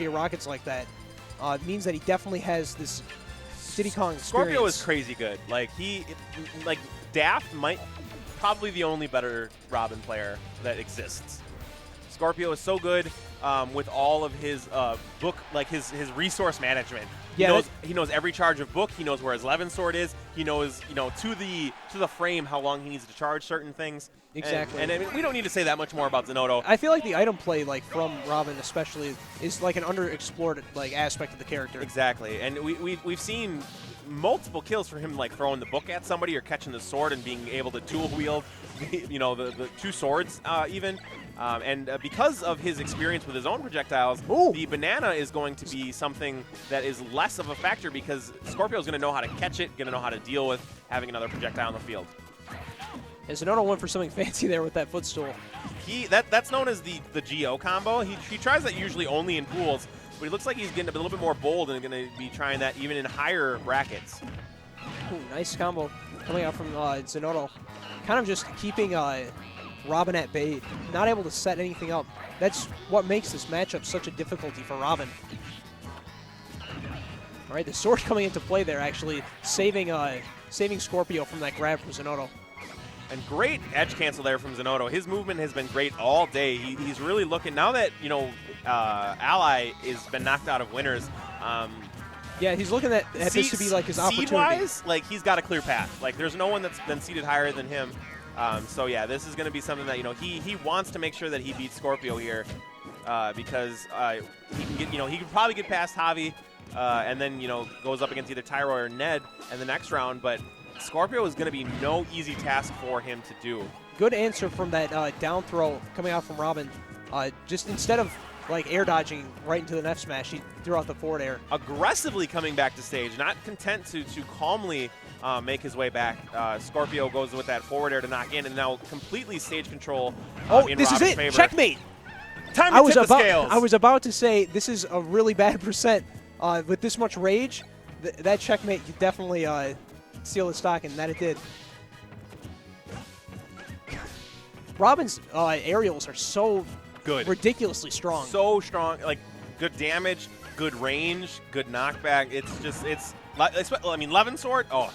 rockets like that means that he definitely has this Diddy Kong experience. Skorpio is crazy good. Like Daft might probably the only better Robin player that exists. Skorpio is so good with all of his book, like his resource management. He knows every charge of book. He knows where his Levin sword is. He knows, to the frame how long he needs to charge certain things. Exactly. And I mean, we don't need to say that much more about Zinoto. I feel like the item play, like from Robin especially, is like an underexplored like aspect of the character. Exactly. And we've seen multiple kills for him, like throwing the book at somebody or catching the sword and being able to dual wield, the two swords even. And because of his experience with his own projectiles, the banana is going to be something that is less of a factor because Skorpio is going to know how to catch it, going to know how to deal with having another projectile on the field. And Zinoto went for something fancy there with that footstool. That's known as the Geo combo. He tries that usually only in pools, but he looks like he's getting a little bit more bold and going to be trying that even in higher brackets. Ooh, nice combo coming out from Zinoto. Kind of just keeping Robin at bay, not able to set anything up. That's what makes this matchup such a difficulty for Robin. All right, the sword coming into play there, actually saving Skorpio from that grab from Zinoto. And great edge cancel there from Zinoto. His movement has been great all day. He's really looking, now that, Ally has been knocked out of winners. Yeah, he's looking at this to be like his opportunity. Seed-wise, like he's got a clear path. Like there's no one that's been seeded higher than him. So yeah, this is going to be something that, he wants to make sure that he beats Skorpio here because he can get, he can probably get past Javi and then, goes up against either Tyro or Ned in the next round, but Skorpio is going to be no easy task for him to do. Good answer from that down throw coming out from Robin. Just instead of like air dodging right into the F smash, he threw out the forward air. Aggressively coming back to stage, not content to calmly make his way back. Skorpio goes with that forward air to knock in, and now completely stage control in this Robin's is it. favor. Checkmate. Time to tip the scales. I was about to say this is a really bad percent. With this much rage, that checkmate could definitely seal the stock, and that it did. Robin's aerials are so good, ridiculously strong. So strong, like good damage, good range, good knockback. I mean, Levin sword. Oh,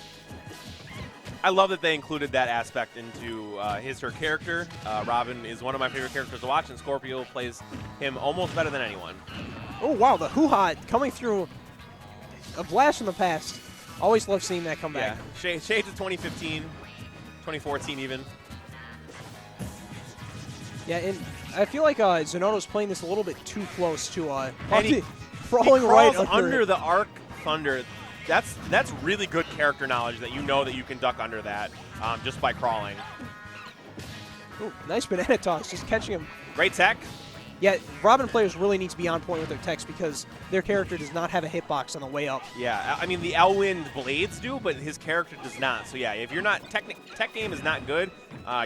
I love that they included that aspect into her character. Robin is one of my favorite characters to watch, and Skorpio plays him almost better than anyone. Oh wow, the hoo-ha coming through, a blast from the past. Always love seeing that come back. Yeah, shades of 2015, 2014 even. Yeah, and I feel like Zinoto's playing this a little bit too close to he crawling right under the Arc Thunder. That's really good character knowledge that that you can duck under that just by crawling. Ooh, nice banana toss, just catching him. Great tech. Yeah, Robin players really need to be on point with their techs because their character does not have a hitbox on the way up. Yeah, I mean the Elwind blades do, but his character does not. So yeah, if you're not tech game is not good,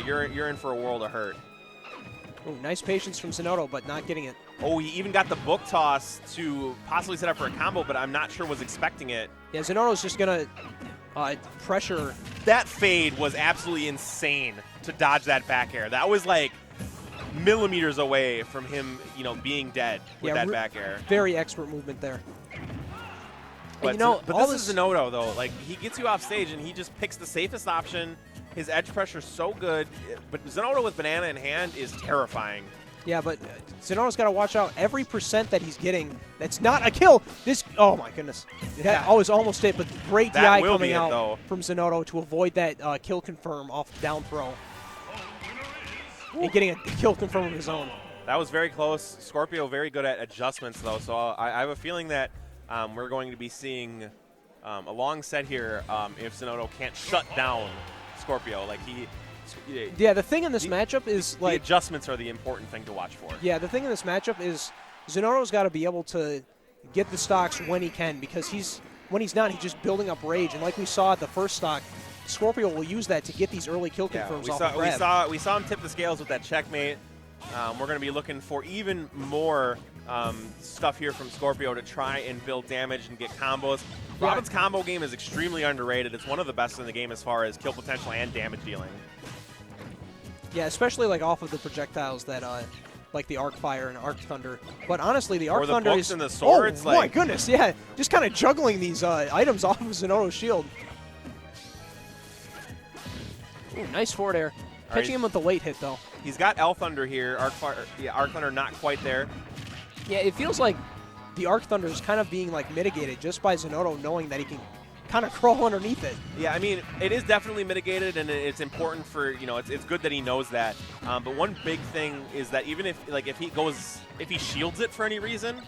you're in for a world of hurt. Ooh, nice patience from Zinoto, but not getting it. Oh, he even got the book toss to possibly set up for a combo, but I'm not sure was expecting it. Yeah, Zinoto's just gonna pressure. That fade was absolutely insane to dodge that back air. That was like millimeters away from him, being dead with that back air. Very expert movement there. But, and this is Zinoto, though. Like, he gets you off stage, and he just picks the safest option. His edge pressure is so good. But Zinoto with banana in hand is terrifying. Yeah, but Zinoto's got to watch out. Every percent that he's getting, that's not a kill. Oh, my goodness. That was almost it, but great DI coming out from Zinoto to avoid that kill confirm off the down throw. And getting a kill confirm of his own. That was very close. Skorpio very good at adjustments, though, so I have a feeling that we're going to be seeing a long set here if Zinoto can't shut down Skorpio. Yeah, the thing in this matchup is the adjustments are the important thing to watch for. Yeah, the thing in this matchup is Zinoto's got to be able to get the stocks when he can, because when he's not, he's just building up rage. And like we saw at the first stock, Skorpio will use that to get these early kill confirms off the grab. We saw him tip the scales with that checkmate. We're going to be looking for even more stuff here from Skorpio to try and build damage and get combos. Robin's combo game is extremely underrated. It's one of the best in the game as far as kill potential and damage dealing. Yeah, especially off of the projectiles that like the Arc Fire and Arc Thunder. But honestly, the Arc Thunder is... and the swords. Oh, my goodness, yeah. Just kind of juggling these items off of Zinoto's shield. Ooh, nice forward air. Catching him with the late hit, though. He's got L Thunder here. Arc Thunder not quite there. Yeah, it feels like the Arc Thunder is kind of being like mitigated just by Zinoto knowing that he can kind of crawl underneath it. Yeah, I mean, it is definitely mitigated, and it's important for, you know, it's good that he knows that. But one big thing is that even if he shields it for any reason,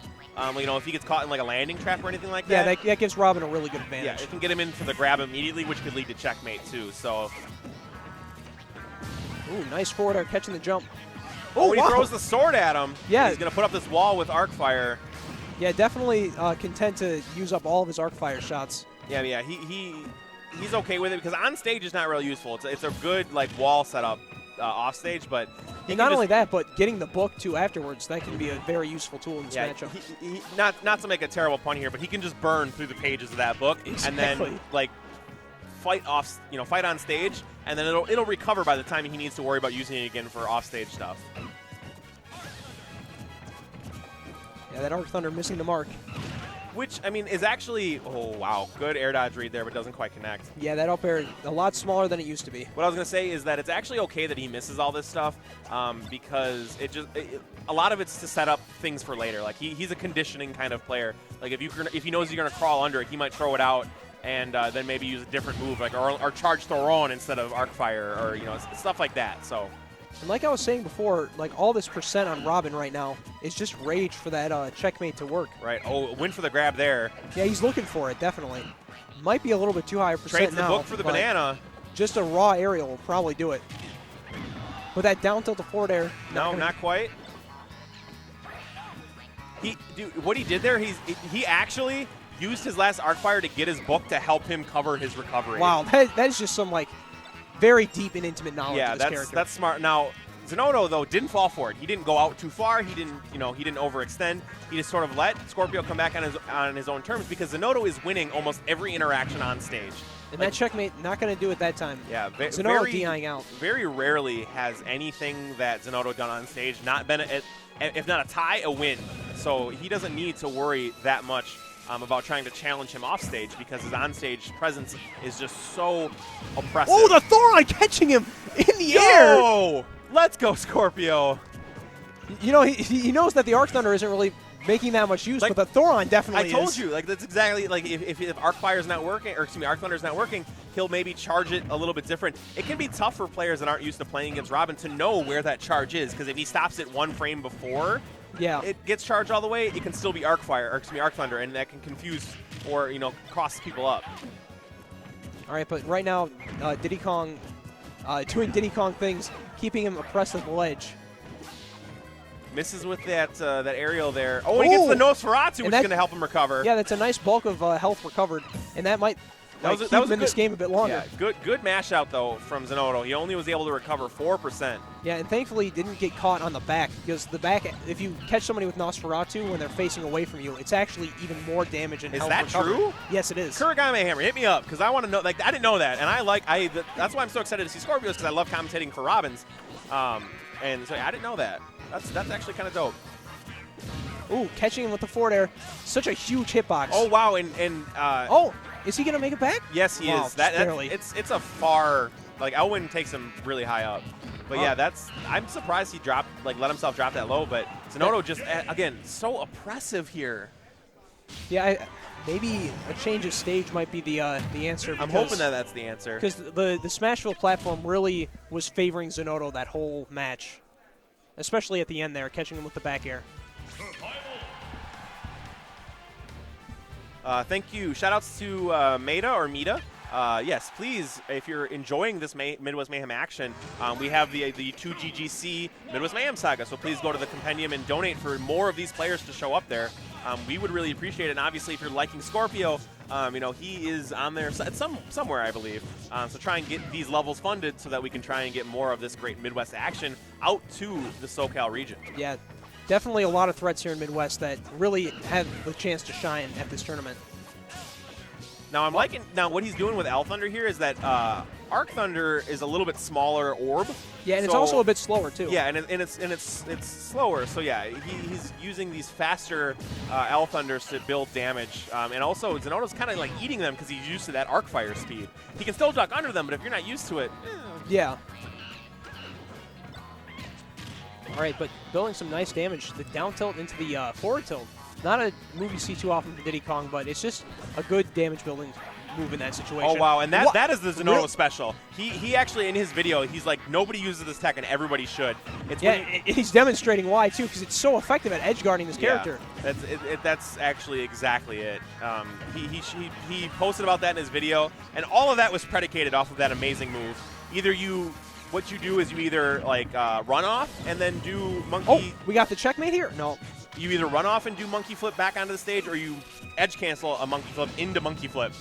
you know, if he gets caught in like a landing trap or anything like that. Yeah, that gives Robin a really good advantage. Yeah, it can get him in for the grab immediately, which could lead to checkmate too. So. Ooh, nice forward air catching the jump. Oh, he throws the sword at him. Yeah. He's going to put up this wall with Arc Fire. Yeah, definitely content to use up all of his Arc Fire shots. Yeah, he's okay with it because on stage is not really useful. It's a good like wall setup off stage, but not only that, but getting the book too afterwards, that can be a very useful tool in this matchup. Not to make a terrible pun here, but he can just burn through the pages of that book and then like fight on stage, and then it'll recover by the time he needs to worry about using it again for offstage stuff. Yeah, that Arc Thunder missing the mark. Which, I mean, is actually, oh, wow, good air dodge read there, but doesn't quite connect. Yeah, that up air a lot smaller than it used to be. What I was going to say is that it's actually okay that he misses all this stuff because a lot of it's to set up things for later. Like, he's a conditioning kind of player. Like, if he knows you're going to crawl under it, he might throw it out and then maybe use a different move, like or charge Thoron instead of Arc Fire, or, you know, stuff like that. So. And like I was saying before, like all this percent on Robin right now is just rage for that checkmate to work. Right. Oh, win for the grab there. Yeah, he's looking for it, definitely. Might be a little bit too high a percent now. Trades the book for the banana. Just a raw aerial will probably do it. But that down tilt to forward air. No, not quite. What he did there, he actually used his last Arc Fire to get his book to help him cover his recovery. Wow, that is just some like very deep and intimate knowledge of this character. That's smart. Now, Zinoto, though, didn't fall for it. He didn't go out too far. He didn't overextend. He just sort of let Skorpio come back on his own terms because Zinoto is winning almost every interaction on stage. And that checkmate, not going to do it that time. Yeah, Zinoto DIing out. Very rarely has anything that Zinoto done on stage not been, if not a tie, a win. So he doesn't need to worry that much about trying to challenge him off stage because his on-stage presence is just so oppressive. Oh, the Thoron catching him in the air! Oh, let's go, Skorpio. You know, he knows that the Arc Thunder isn't really making that much use, but the Thoron definitely is. I told you, like that's exactly like if Arc Fire's not working, or excuse me, Arc Thunder's not working, he'll maybe charge it a little bit different. It can be tough for players that aren't used to playing against Robin to know where that charge is, because if he stops it one frame before, it gets charged all the way, it can still be Arc Fire, or excuse me, Arc Thunder, and that can confuse or cross people up. All right, but right now, Diddy Kong doing Diddy Kong things, keeping him oppressed at the ledge. Misses with that aerial there. Oh, and he gets the Nosferatu, which is going to help him recover. Yeah, that's a nice bulk of health recovered, and that might keep him in this game a bit longer. Yeah, good mash out, though, from Zinoto. He only was able to recover 4%. Yeah, and thankfully he didn't get caught on the back, because the back, if you catch somebody with Nosferatu when they're facing away from you, it's actually even more damage and health recovered. Is that true? Yes, it is. Kurigame Hammer, hit me up, because I want to know. Like, I didn't know that, and that's why I'm so excited to see Skorpios, because I love commentating for Robins. And so I didn't know that. That's actually kind of dope. Ooh, catching him with the forward air. Such a huge hitbox. Oh, wow. Oh, is he going to make it back? Yes, he is. Barely. It's a far, like, Elwin takes him really high up. But yeah, I'm surprised he let himself drop that low, but Zinoto just, again, so oppressive here. Yeah, maybe a change of stage might be the answer. I'm hoping that's the answer. Because the Smashville platform really was favoring Zinoto that whole match. Especially at the end there, catching him with the back air. Thank you. Shoutouts to Maida or Mita. Yes, please, if you're enjoying this Midwest Mayhem action, we have the 2GGC Midwest Mayhem Saga, so please go to the compendium and donate for more of these players to show up there. We would really appreciate it, and obviously if you're liking Skorpio, he is on there somewhere, I believe. So try and get these levels funded so that we can try and get more of this great Midwest action out to the SoCal region. Yeah, definitely a lot of threats here in Midwest that really have the chance to shine at this tournament. Now I'm liking what he's doing with L Thunder here is that Arc Thunder is a little bit smaller orb. Yeah, and it's also a bit slower too. Yeah, and it's slower. So yeah, he's using these faster L Thunders to build damage, and also Zinoto's kind of like eating them because he's used to that Arc Fire speed. He can still duck under them, but if you're not used to it, yeah. All right, but building some nice damage. The down tilt into the forward tilt. Not a move you see too often from Diddy Kong, but it's just a good damage building move in that situation. Oh, wow, and that is the Zinoto special. He actually, in his video, he's like, nobody uses this tech, and everybody should. He's demonstrating why, too, because it's so effective at edge guarding this character. That's actually exactly it. He posted about that in his video, and all of that was predicated off of that amazing move. What you do is you either, like, run off and then do monkey... Oh, we got the checkmate here? No. You either run off and do monkey flip back onto the stage, or you edge cancel a monkey flip into monkey flip.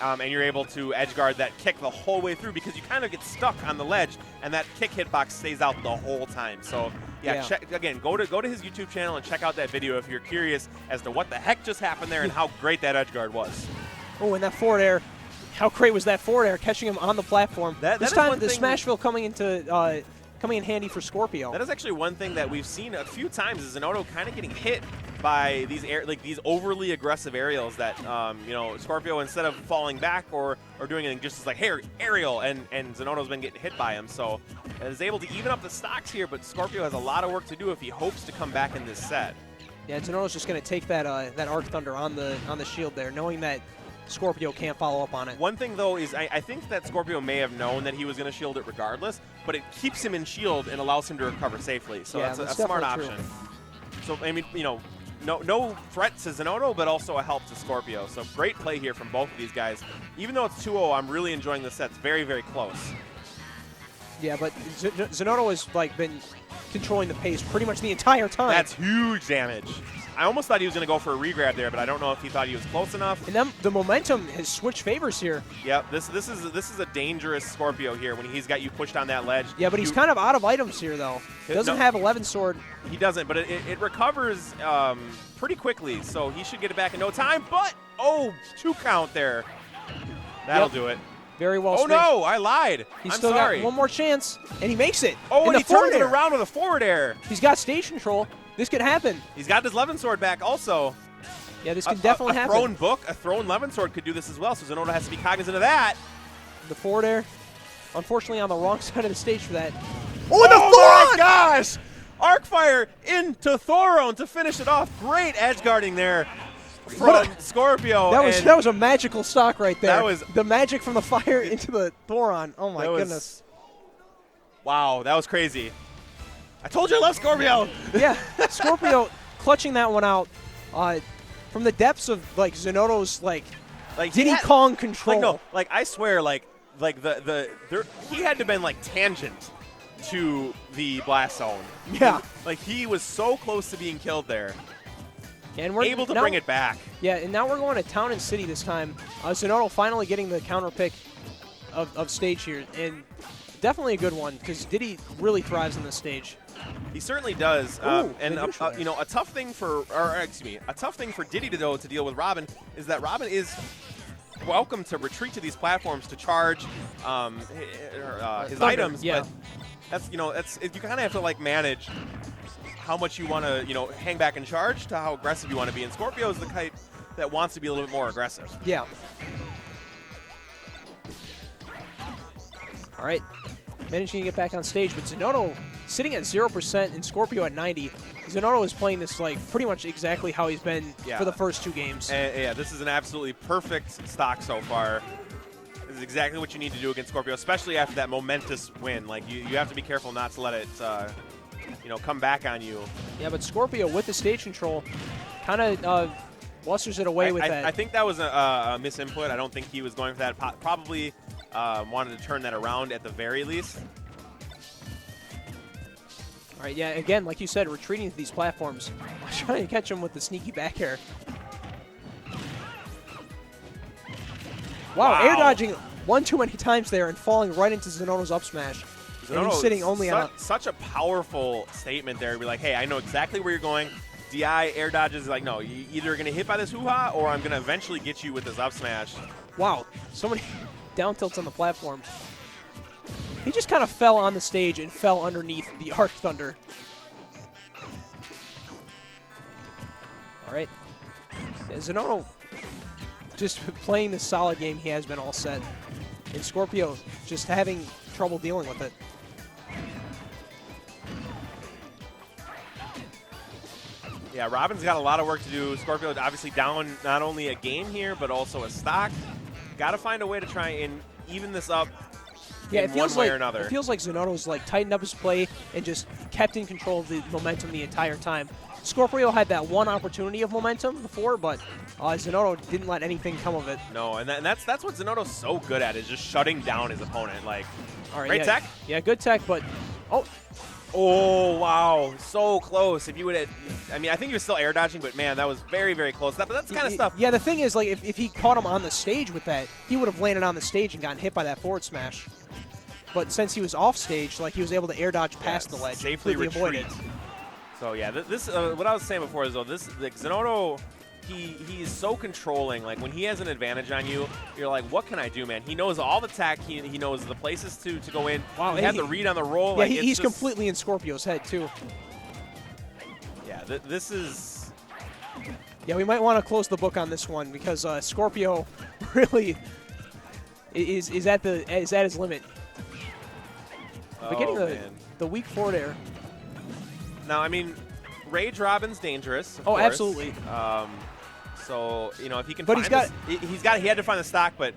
And you're able to edge guard that kick the whole way through because you kind of get stuck on the ledge, and that kick hitbox stays out the whole time. So, yeah. Go to his YouTube channel and check out that video if you're curious as to what the heck just happened there and how great that edge guard was. Oh, and that forward air. How great was that forward air, catching him on the platform? This time, the Smashville coming in handy for Skorpio. That is actually one thing that we've seen a few times is Zinoto kind of getting hit by these these overly aggressive aerials that Skorpio, instead of falling back or doing anything, just is like, hey, aerial, and Zinoto's been getting hit by him. So is able to even up the stocks here, but Skorpio has a lot of work to do if he hopes to come back in this set. Yeah, Zinoto's just going to take that Arc Thunder on the shield there, knowing that Skorpio can't follow up on it. One thing, though, is I think that Skorpio may have known that he was going to shield it regardless, but it keeps him in shield and allows him to recover safely. So that's a smart option. So, I mean, no threat to Zinoto, but also a help to Skorpio. So great play here from both of these guys. Even though it's 2-0, I'm really enjoying this set. It's very, very close. Yeah, but Zinoto has been controlling the pace pretty much the entire time. That's huge damage. I almost thought he was going to go for a regrab there, but I don't know if he thought he was close enough. And then the momentum has switched favors here. Yep, this is a dangerous Skorpio here when he's got you pushed on that ledge. Yeah, but he's kind of out of items here, though. Doesn't have 11 sword. He doesn't, but it recovers pretty quickly, so he should get it back in no time. But, 2 count there. That'll do it. Very well. Oh, no, I lied. He's still got one more chance, and he makes it. Oh, and he turns it around with a forward air. He's got stage control. This could happen. He's got his 11 sword back also. Yeah, this could definitely happen. A thrown 11 sword could do this as well, so Zinoto has to be cognizant of that. The forward air, unfortunately on the wrong side of the stage for that. Oh, and the Thoron! My gosh! Arc Fire into Thoron to finish it off. Great edge guarding there from Skorpio. That was a magical stock right there. That was the magic from the fire into the Thoron. Oh my goodness. Wow, that was crazy. I told you I love Skorpio. Yeah, Skorpio clutching that one out from the depths of Zinoto's Diddy Kong control. I swear, he had to have been tangent to the blast zone. Yeah, he was so close to being killed there. And we're able to bring it back. Yeah, and now we're going to Town and City this time. Zinoto finally getting the counter pick of stage here, and definitely a good one because Diddy really thrives on this stage. He certainly does. And a tough thing for Diddy to deal with Robin is that Robin is welcome to retreat to these platforms to charge his items. Yeah. But that's you kind of have to manage how much you want to hang back and charge to how aggressive you want to be. And Skorpio is the type that wants to be a little bit more aggressive. Yeah. All right. Managing to get back on stage, but Zinoto sitting at 0% and Skorpio at 90. Zinoto is playing this pretty much exactly how he's been for the first 2 games. And, this is an absolutely perfect stock so far. This is exactly what you need to do against Skorpio, especially after that momentous win. You have to be careful not to let it come back on you. Yeah, but Skorpio with the stage control kind of blusters it away with that. I think that was a misinput. I don't think he was going for that. Probably wanted to turn that around at the very least. All right, yeah, again, like you said, retreating to these platforms. Trying to catch him with the sneaky back air. Wow, air dodging one too many times there and falling right into Zinoto's up smash. And he's sitting only on such a powerful statement there. Be like, hey, I know exactly where you're going. DI air dodges is no, you're either going to hit by this hoo-ha or I'm going to eventually get you with this up smash. Wow, so many down tilts on the platform. He just kind of fell on the stage and fell underneath the Arc Thunder. All right. Zinoto just playing the solid game he has been all set. And Skorpio just having trouble dealing with it. Yeah, Robin's got a lot of work to do. Skorpio obviously down not only a game here, but also a stock. Got to find a way to try and even this up in one way or another. It feels like Zinoto's like tightened up his play and just kept in control of the momentum the entire time. Skorpio had that one opportunity of momentum before, but Zinoto didn't let anything come of it. No, and that's what Zinoto's so good at, is just shutting down his opponent. Like, all right, great tech. Yeah, good tech, but oh wow, so close. If you would have, I mean, I think he was still air dodging, but man, that was very, very close. But that's kind of stuff. Yeah, the thing is, like, if he caught him on the stage with that, he would have landed on the stage and gotten hit by that forward smash. But since he was off stage, like, he was able to air dodge past the ledge, safely avoided. So yeah, this what I was saying before is though, this like Zinoto, he is so controlling. Like when he has an advantage on you, you're like, what can I do, man? He knows all the tech. He knows the places to go in. Wow, he had the read on the roll. Yeah, like, he's completely in Skorpio's head too. Yeah, this is. Yeah, we might want to close the book on this one because Skorpio really is at his limit. But getting the weak forward air. Now, I mean, Rage Robin's dangerous. Of course. Absolutely. So you know, if he can, he had to find the stock, but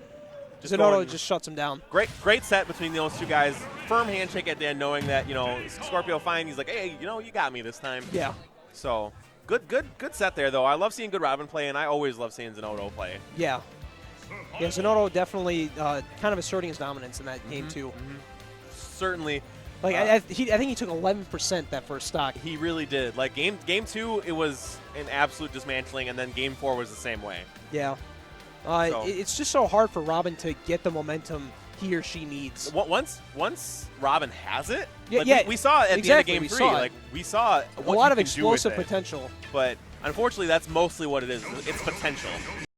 Zinoto just shuts him down. Great set between those two guys. Firm handshake at the end, knowing that Skorpio fine. He's like, hey, you got me this time. Yeah. So good set there though. I love seeing good Robin play, and I always love seeing Zinoto play. Yeah. Yeah, Zinoto definitely kind of asserting his dominance in that game too. Certainly. Like I think he took 11% that first stock. He really did. Like game 2, it was an absolute dismantling, and then game 4 was the same way. Yeah. It's just so hard for Robin to get the momentum he or she needs. Once Robin has it, we saw at the end of game 3. Like we saw a lot of explosive potential. But unfortunately, that's mostly what it is. It's potential.